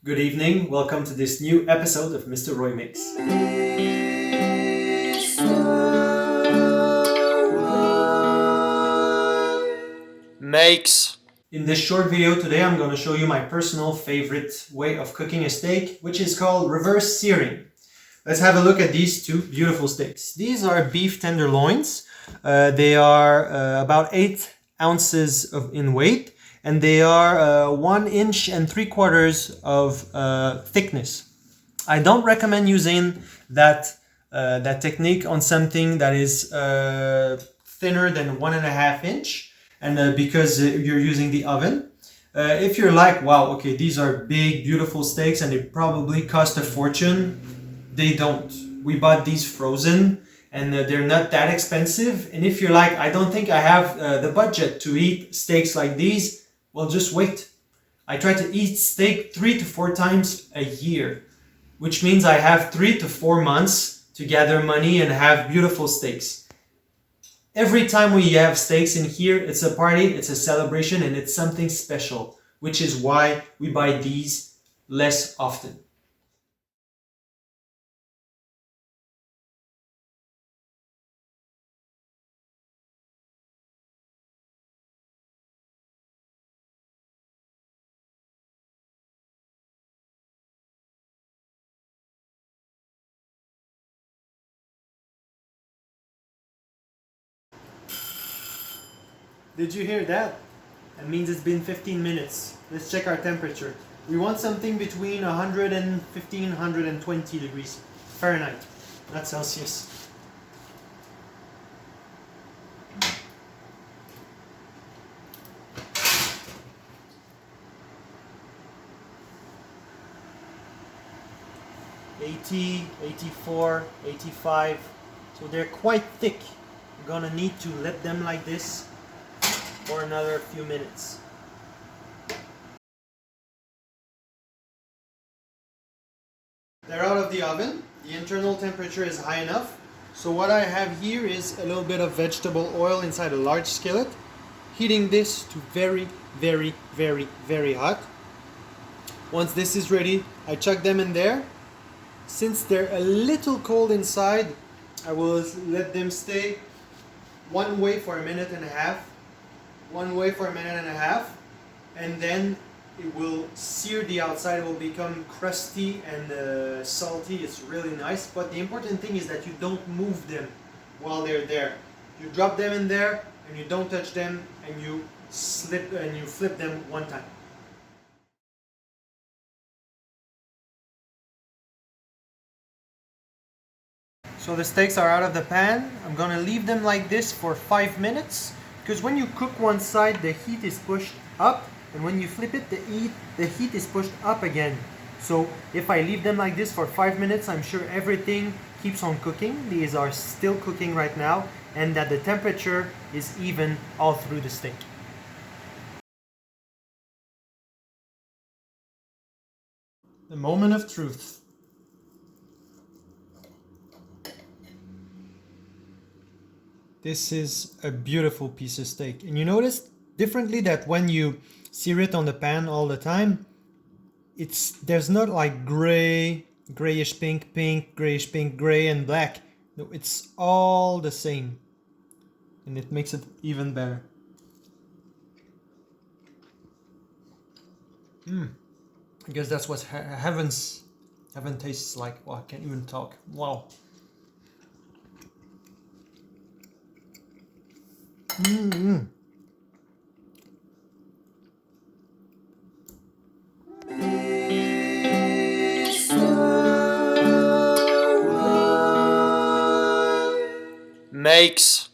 Good evening, welcome to this new episode of Mr. Roy Makes. In this short video today, I'm going to show you my personal favorite way of cooking a steak, which is called reverse searing. Let's have a look at these two beautiful steaks. These are beef tenderloins. They are about 8 ounces in weight, and they are 1 inch and 3/4 of thickness. I don't recommend using that technique on something that is thinner than 1.5 inch, and because you're using the oven. If you're like, wow, okay, these are big, beautiful steaks and they probably cost a fortune, they don't. We bought these frozen and they're not that expensive. And if you're like, I don't think I have the budget to eat steaks like these, well, just wait. I try to eat steak 3 to 4 times a year, which means I have 3 to 4 months to gather money and have beautiful steaks. Every time we have steaks in here, it's a party, it's a celebration, and it's something special, which is why we buy these less often. Did you hear that? That means it's been 15 minutes. Let's check our temperature. We want something between 115 and 120 degrees Fahrenheit, not Celsius. '80, 84, 85. So they're quite thick. You're gonna need to let them like this for another few minutes. They're out of the oven. The internal temperature is high enough. So what I have here is a little bit of vegetable oil inside a large skillet. Heating this to very, very, very, very hot. Once this is ready, I chuck them in there. Since they're a little cold inside, I will let them stay one way for 1.5 minutes. One way for 1.5 minutes, and then it will sear the outside. It will become crusty and salty. It's really nice, but the important thing is that you don't move them while they're there. You drop them in there and you don't touch them, and you flip them one time. So the steaks are out of the pan. I'm gonna leave them like this for 5 minutes. Because when you cook one side, the heat is pushed up, and when you flip it, the heat is pushed up again. So if I leave them like this for 5 minutes, I'm sure everything keeps on cooking. These are still cooking right now, and that the temperature is even all through the steak. The moment of truth. This is a beautiful piece of steak. And you notice differently that when you sear it on the pan all the time, there's not like grayish pink, grayish pink, gray and black. No, it's all the same. And it makes it even better. I guess that's what heaven tastes like. Oh, I can't even talk. Wow. Makes